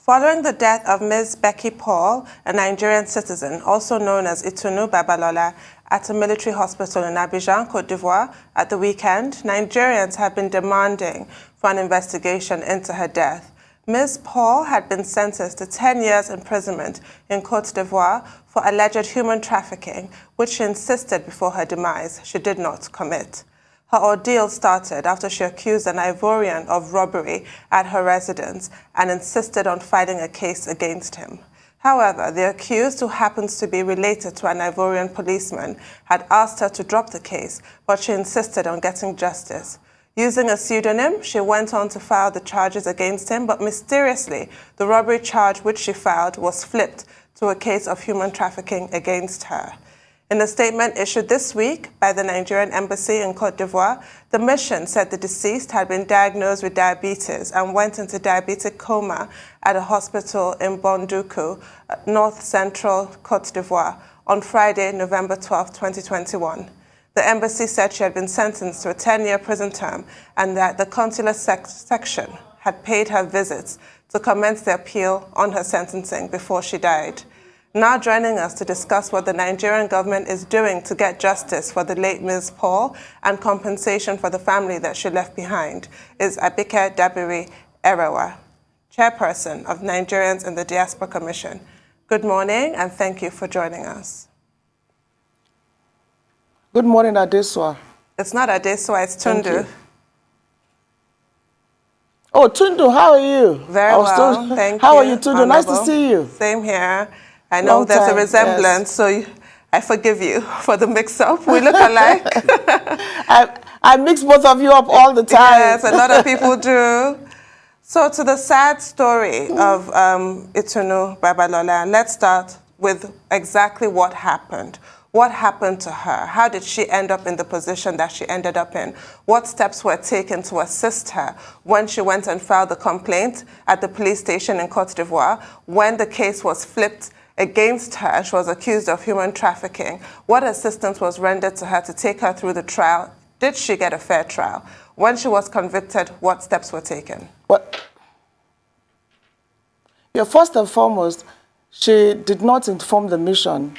Following the death of Ms. Becky Paul, a Nigerian citizen, also known as Itunu Babalola, at a military hospital in Abidjan, Cote d'Ivoire, at the weekend, Nigerians have been demanding for an investigation into her death. Ms. Paul had been sentenced to 10 years imprisonment in Cote d'Ivoire for alleged human trafficking, which she insisted before her demise she did not commit. Her ordeal started after she accused an Ivorian of robbery at her residence and insisted on filing a case against him. However, the accused, who happens to be related to an Ivorian policeman, had asked her to drop the case, but she insisted on getting justice. Using a pseudonym, she went on to file the charges against him, but mysteriously, the robbery charge which she filed was flipped to a case of human trafficking against her. In a statement issued this week by the Nigerian embassy in Cote d'Ivoire, the mission said the deceased had been diagnosed with diabetes and went into diabetic coma at a hospital in Bonduku, north-central Cote d'Ivoire, on Friday, November 12, 2021. The embassy said she had been sentenced to a 10-year prison term and that the consular section had paid her visits to commence the appeal on her sentencing before she died. Now joining us to discuss what the Nigerian government is doing to get justice for the late Ms. Paul and compensation for the family that she left behind is Abike Dabiri-Erewa, chairperson of Nigerians in the Diaspora Commission. Good morning, and thank you for joining us. Good morning, Adeswa. It's not Adeswa, it's Tundu. Oh, Tundu, how are you? Very well, thank you. How are you, Tundu? Nice to see you. Same here. I know there's a resemblance, yes. So I forgive you for the mix-up. We look alike. I mix both of you up all the time. Yes, a lot of people do. So to the sad story of Itunu Babalola, let's start with exactly what happened. What happened to her? How did she end up in the position that she ended up in? What steps were taken to assist her when she went and filed the complaint at the police station in Cote d'Ivoire, when the case was flipped against her and she was accused of human trafficking? What assistance was rendered to her to take her through the trial? Did she get a fair trial? When she was convicted, what steps were taken? Well, yeah, first and foremost, she did not inform the mission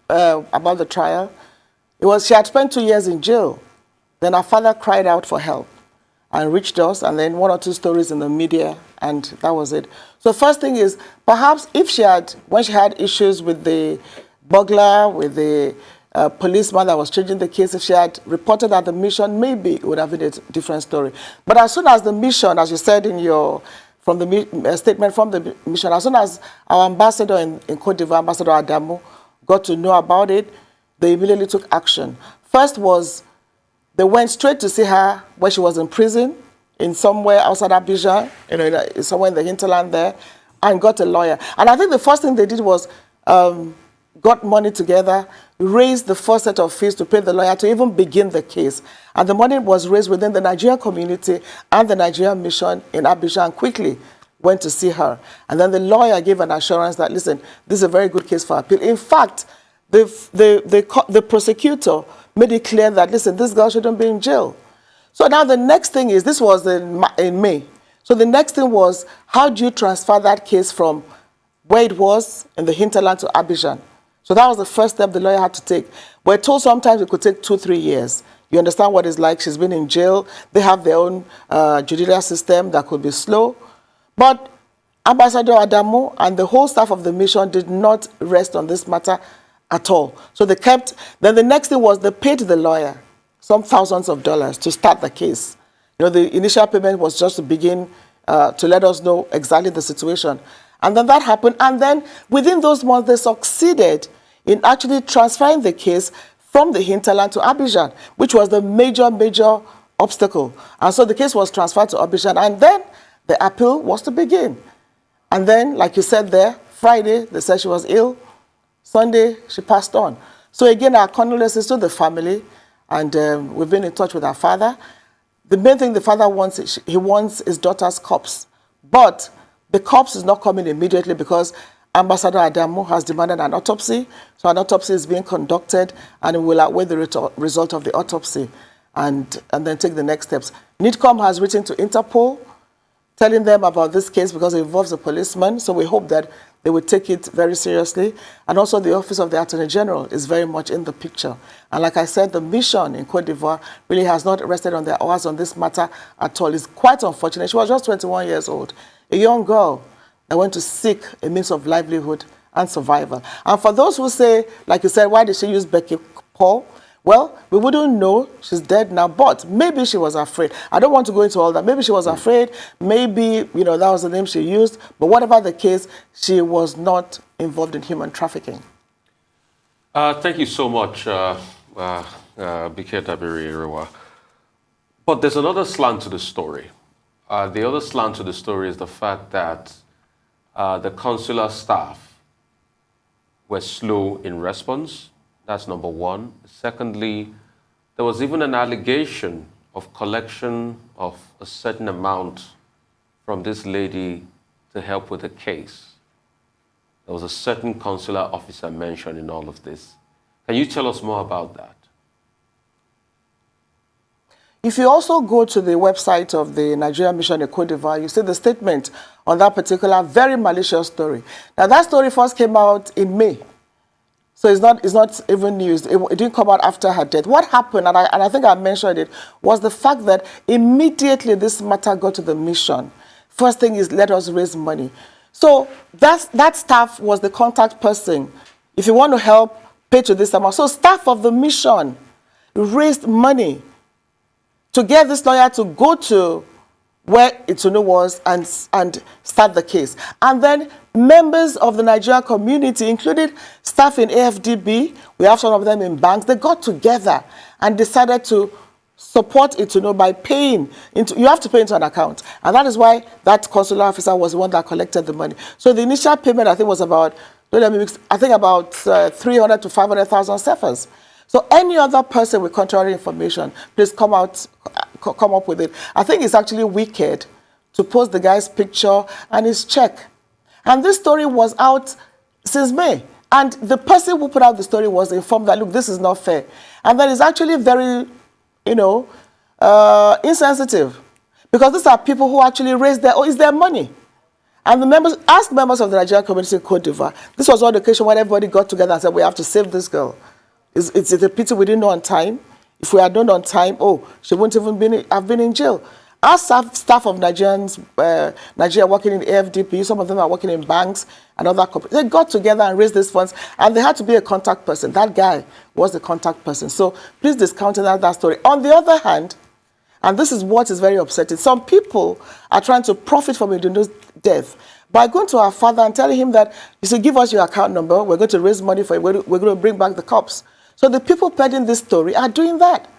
about the trial. She had spent 2 years in jail. Then her father cried out for help and reached us, and then 1 or 2 stories in the media, and that was it. So first thing is, perhaps if when she had issues with the burglar, with the policeman that was changing the case, if she had reported at the mission, maybe it would have been a different story. But as soon as the mission, as you said in your statement from the mission, as soon as our ambassador in Cote d'Ivoire, Ambassador Adamu, got to know about it, they immediately took action. First was, they went straight to see her when she was in prison, in somewhere outside Abidjan, somewhere in the hinterland there, and got a lawyer. And I think the first thing they did was got money together, raised the first set of fees to pay the lawyer to even begin the case. And the money was raised within the Nigerian community and the Nigerian mission in Abidjan, quickly went to see her. And then the lawyer gave an assurance that, listen, this is a very good case for appeal. In fact, the prosecutor made it clear that, listen, this girl shouldn't be in jail. So now the next thing is, this was in May. So the next thing was, how do you transfer that case from where it was in the hinterland to Abidjan? So that was the first step the lawyer had to take. We're told sometimes it could take 2-3 years. You understand what it's like. She's been in jail. They have their own judicial system that could be slow. But Ambassador Adamu and the whole staff of the mission did not rest on this matter at all. So they kept, then the next thing was they paid the lawyer some thousands of dollars to start the case. The initial payment was just to begin to let us know exactly the situation. And then that happened. And then within those months, they succeeded in actually transferring the case from the hinterland to Abidjan, which was the major obstacle. And so the case was transferred to Abidjan. And then the appeal was to begin. And then, like you said there, Friday, they said she was ill. Sunday, she passed on. So again, our condolences to the family, and we've been in touch with our father. The main thing the father wants, he wants his daughter's corpse. But the corpse is not coming immediately because Ambassador Adamu has demanded an autopsy. So an autopsy is being conducted, and we will await the result of the autopsy and then take the next steps. NIDCOM has written to Interpol. telling them about this case because it involves a policeman. So we hope that they will take it very seriously. And also the Office of the Attorney General is very much in the picture. And like I said, the mission in Cote d'Ivoire really has not rested on their oars on this matter at all. It's quite unfortunate. She was just 21 years old, a young girl that went to seek a means of livelihood and survival. And for those who say, like you said, why did she use Becky Paul? Well, we wouldn't know. She's dead now, but maybe she was afraid. I don't want to go into all that. Maybe she was afraid. Maybe, you know, that was the name she used. But whatever the case, she was not involved in human trafficking. Thank you so much, Abike Dabiri-Erewa. But there's another slant to the story. The other slant to the story is the fact that the consular staff were slow in response. That's number one. Secondly, there was even an allegation of collection of a certain amount from this lady to help with the case. There was a certain consular officer mentioned in all of this. Can you tell us more about that? If you also go to the website of the Nigerian mission in Cote d'Ivoire, you see the statement on that particular very malicious story. Now, that story first came out in May. So it's not even news. It didn't come out after her death. What happened, and I think I mentioned it, was the fact that immediately this matter got to the mission. First thing is, let us raise money. So that staff was the contact person. If you want to help, pay to this amount. So staff of the mission raised money to get this lawyer to go to where Itunu was and start the case. And then members of the Nigerian community, including staff in AFDB, we have some of them in banks, they got together and decided to support Itunu by paying you have to pay into an account. And that is why that consular officer was the one that collected the money. So the initial payment, I think, was about 300 to 500,000 cefas. So any other person with contrary information, please come up with it. I think it's actually wicked to post the guy's picture and his check. And this story was out since May. And the person who put out the story was informed that, look, this is not fair. And that is actually very, insensitive. Because these are people who actually raised it's their money. And the members, ask members of the Nigerian community in Cote d'Ivoire, this was one occasion when everybody got together and said, we have to save this girl. It's a pity we didn't know on time. If we had known on time, she wouldn't even have been in jail. Our staff of Nigeria working in AFDP, some of them are working in banks and other companies. They got together and raised these funds, and they had to be a contact person. That guy was the contact person. So please discount that story. On the other hand, and this is what is very upsetting, some people are trying to profit from Idunu's death by going to our father and telling him that, you should give us your account number, we're going to raise money for you, we're going to bring back the cops. So the people peddling this story are doing that.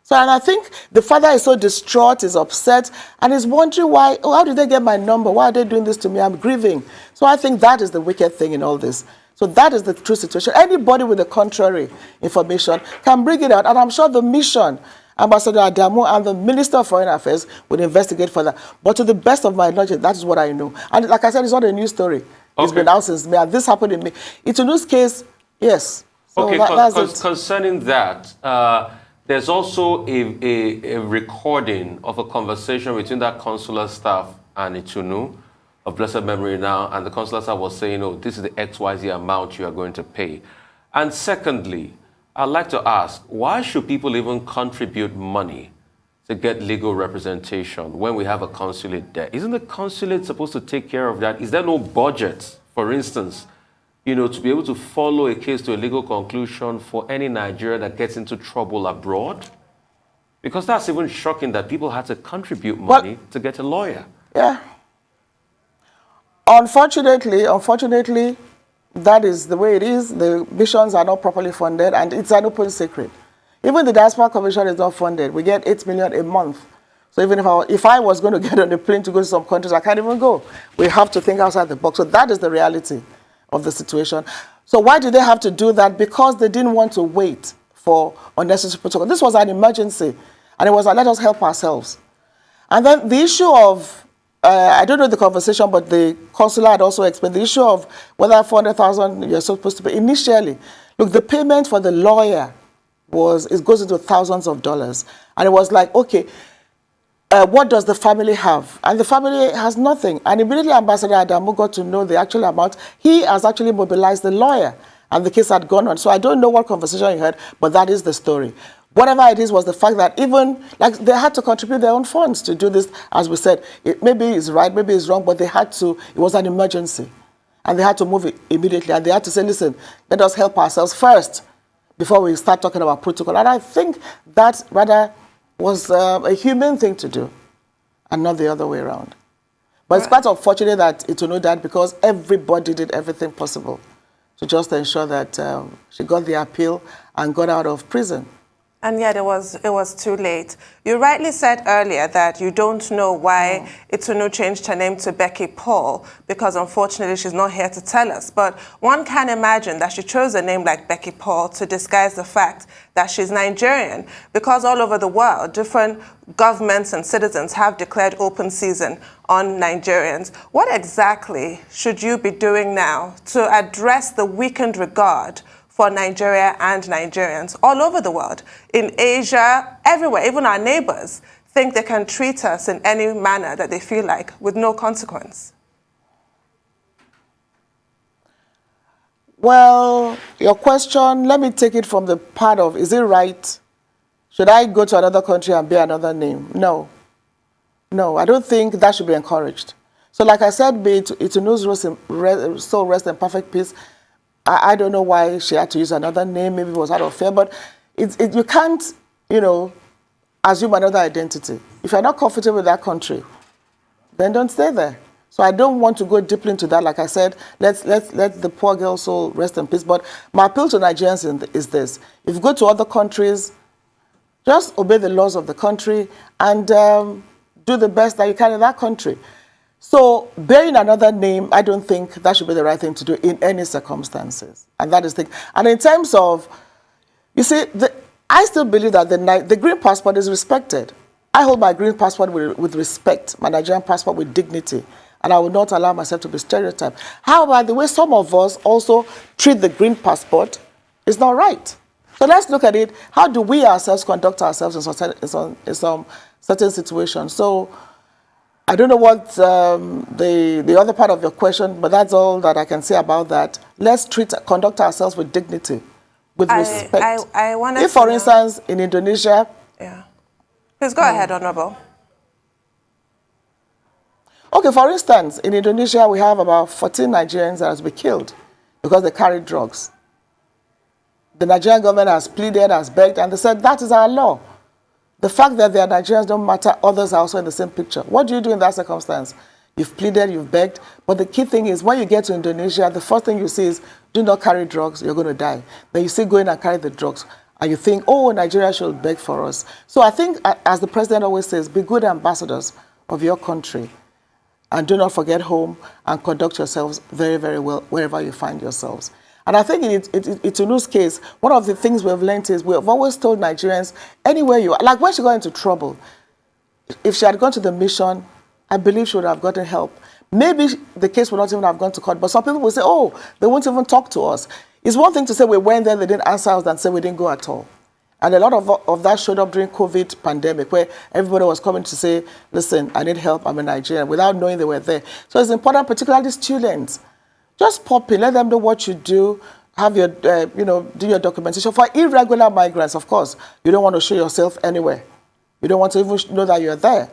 So, and I think the father is so distraught, is upset, and is wondering why, how did they get my number? Why are they doing this to me? I'm grieving. So I think that is the wicked thing in all this. So that is the true situation. Anybody with the contrary information can bring it out. And I'm sure the mission, Ambassador Adamu and the Minister of Foreign Affairs would investigate further. But to the best of my knowledge, that is what I know. And like I said, it's not a new story. Okay. It's been out since May. And this happened in May. Itunu's case, yes. So okay, concerning that, there's also a recording of a conversation between that consular staff and Itunu, of blessed memory now, and the consular staff was saying, oh, this is the XYZ amount you are going to pay. And secondly, I'd like to ask, why should people even contribute money to get legal representation when we have a consulate there? Isn't the consulate supposed to take care of that? Is there no budget, for instance, to be able to follow a case to a legal conclusion for any Nigerian that gets into trouble abroad? Because that's even shocking that people had to contribute money to get a lawyer. Yeah. Unfortunately, that is the way it is. The missions are not properly funded, and it's an open secret. Even the Diaspora Commission is not funded. We get 8 million a month. So even if I was going to get on a plane to go to some countries, I can't even go. We have to think outside the box. So that is the reality of the situation. So why did they have to do that? Because they didn't want to wait for unnecessary protocol. This was an emergency, and it was like, let us help ourselves. And then the issue of, I don't know the conversation, but the consular had also explained the issue of whether 400,000 you're supposed to pay. Initially, look, the payment for the lawyer goes into thousands of dollars. And it was like, okay, what does the family have? And the family has nothing. And immediately Ambassador Adamu got to know the actual amount. He has actually mobilized the lawyer, and the case had gone on. So I don't know what conversation you heard, but that is the story. Whatever it is was the fact that even, like, they had to contribute their own funds to do this. As we said, maybe it's right, maybe it's wrong, but they had to, it was an emergency. And they had to move it immediately. And they had to say, listen, let us help ourselves first before we start talking about protocol. And I think that rather was a human thing to do and not the other way around. But it's quite unfortunate that Itunu died because everybody did everything possible to just ensure that she got the appeal and got out of prison. And yet it was too late. You rightly said earlier that you don't know why Itunu changed her name to Becky Paul, because unfortunately she's not here to tell us. But one can imagine that she chose a name like Becky Paul to disguise the fact that she's Nigerian, because all over the world, different governments and citizens have declared open season on Nigerians. What exactly should you be doing now to address the weakened regard for Nigeria and Nigerians all over the world, in Asia, everywhere? Even our neighbors think they can treat us in any manner that they feel like with no consequence. Well, your question, let me take it from the part of, is it right? Should I go to another country and bear another name? No. No, I don't think that should be encouraged. So like I said, be Itunu's soul rest in perfect peace. I don't know why she had to use another name. Maybe it was out of fear, but you can't, assume another identity. If you're not comfortable with that country, then don't stay there. So I don't want to go deeply into that. Like I said, let the poor girl's soul rest in peace. But my appeal to Nigerians is this: if you go to other countries, just obey the laws of the country and do the best that you can in that country. So bearing another name, I don't think that should be the right thing to do in any circumstances. And that is the thing. And in terms of, you see, I still believe that the green passport is respected. I hold my green passport with respect, my Nigerian passport with dignity, and I will not allow myself to be stereotyped. However, the way some of us also treat the green passport is not right. So let's look at it. How do we ourselves conduct ourselves in some certain situations? So I don't know what the other part of your question, but that's all that I can say about that. Let's conduct ourselves with dignity, with respect. I wanted if, for instance, in Indonesia... Yeah. Please go ahead, Honorable. Okay, for instance, in Indonesia, we have about 14 Nigerians that have been killed because they carried drugs. The Nigerian government has pleaded, has begged, and they said, that is our law. The fact that they are Nigerians don't matter, others are also in the same picture. What do you do in that circumstance? You've pleaded, you've begged, but the key thing is when you get to Indonesia, the first thing you see is, do not carry drugs, you're going to die. Then you still go in and carry the drugs, and you think, oh, Nigeria should beg for us. So I think, as the president always says, be good ambassadors of your country, and do not forget home, and conduct yourselves very, very well wherever you find yourselves. And I think in Itunu's case, one of the things we've learned is we've always told Nigerians, anywhere you are, like when she got into trouble, if she had gone to the mission, I believe she would have gotten help. Maybe the case would not even have gone to court, but some people will say, oh, they won't even talk to us. It's one thing to say we went there, they didn't answer us, than say we didn't go at all. And a lot of that showed up during COVID pandemic, where everybody was coming to say, listen, I need help, I'm a Nigerian, without knowing they were there. So it's important, particularly students, just pop in, let them know what you do, have your, do your documentation. For irregular migrants, of course, you don't want to show yourself anywhere. You don't want to even know that you're there.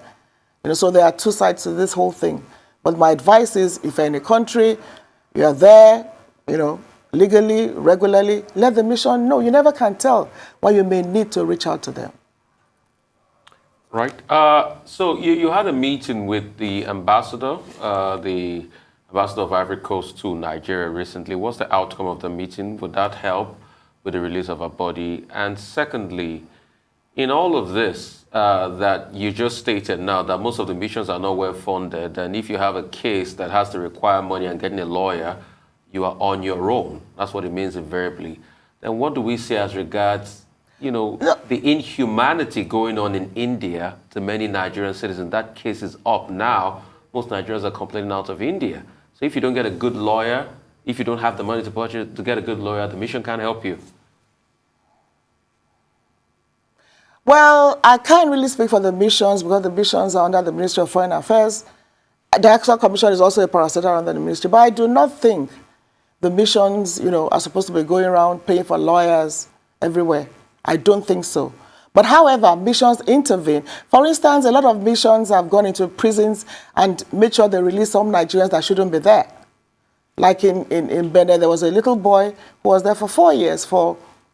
So there are two sides to this whole thing. But my advice is, if you're in a country, you're there, legally, regularly, let the mission know. You never can tell when you may need to reach out to them. Right. So you had a meeting with the ambassador, the ambassador of Ivory Coast to Nigeria recently. What's the outcome of the meeting? Would that help with the release of her body? And secondly, in all of this that you just stated now, that most of the missions are not well funded, and if you have a case that has to require money and getting a lawyer, you are on your own. That's what it means invariably. Then what do we say as regards, the inhumanity going on in India to many Nigerian citizens? That case is up now. Most Nigerians are complaining out of India. So if you don't get a good lawyer, if you don't have the money to get a good lawyer, the mission can't help you. Well, I can't really speak for the missions because the missions are under the Ministry of Foreign Affairs. The Actual Commission is also a parastatal under the ministry, but I do not think the missions, are supposed to be going around paying for lawyers everywhere. I don't think so. But however, missions intervene. For instance, a lot of missions have gone into prisons and made sure they release some Nigerians that shouldn't be there. Like in Benin, there was a little boy who was there for 4 years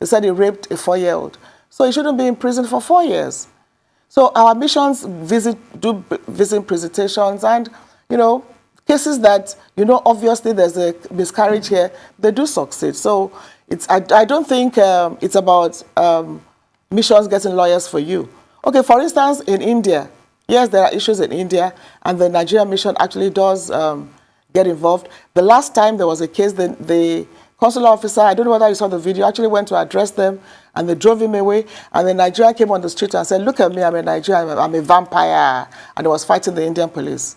they said he raped a 4-year-old. So he shouldn't be in prison for 4 years. So our missions do visit presentations and, cases that, obviously there's a miscarriage here, they do succeed. So I don't think it's about missions getting lawyers for you. Okay, for instance, in India, yes, there are issues in India, and the Nigerian mission actually does get involved. The last time there was a case, the consular officer, I don't know whether you saw the video, actually went to address them, and they drove him away, and the Nigerian came on the street and said, look at me, I'm a Nigerian, I'm a vampire, and he was fighting the Indian police.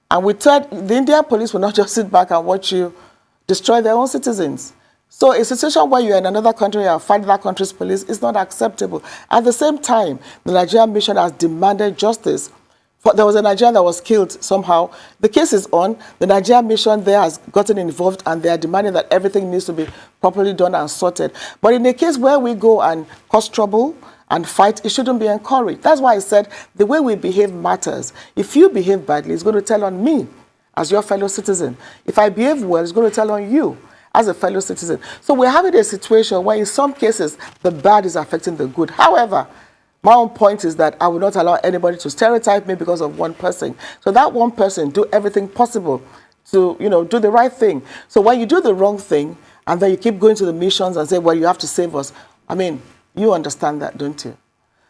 And we thought the Indian police will not just sit back and watch you destroy their own citizens. So a situation where you're in another country and fight that country's police is not acceptable. At the same time, the Nigerian mission has demanded justice. There was a Nigerian that was killed somehow. The case is on. The Nigerian mission there has gotten involved, and they are demanding that everything needs to be properly done and sorted. But in a case where we go and cause trouble and fight, it shouldn't be encouraged. That's why I said the way we behave matters. If you behave badly, it's going to tell on me as your fellow citizen. If I behave well, it's going to tell on you as a fellow citizen. So we're having a situation where in some cases, the bad is affecting the good. However, my own point is that I will not allow anybody to stereotype me because of one person. So that one person do everything possible to, do the right thing. So when you do the wrong thing, and then you keep going to the missions and say, well, you have to save us. I mean, you understand that, don't you?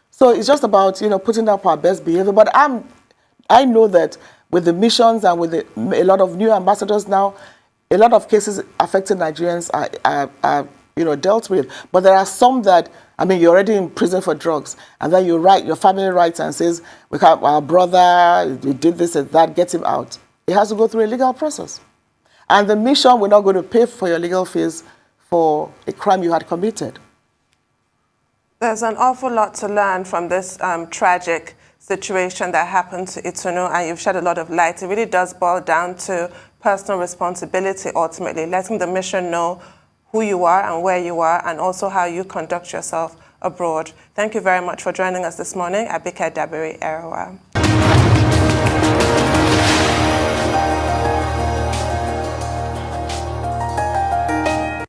So it's just about, putting up our best behavior. But I know that with the missions and with a lot of new ambassadors now, a lot of cases affecting Nigerians are dealt with. But there are some that, you're already in prison for drugs, and then your family writes and says, our brother, we did this and that, get him out. It has to go through a legal process. And the mission will not going to pay for your legal fees for a crime you had committed. There's an awful lot to learn from this tragic situation that happened to Itunu, and you've shed a lot of light. It really does boil down to personal responsibility, ultimately, letting the mission know who you are and where you are, and also how you conduct yourself abroad. Thank you very much for joining us this morning. Abike Dabiri-Erewa.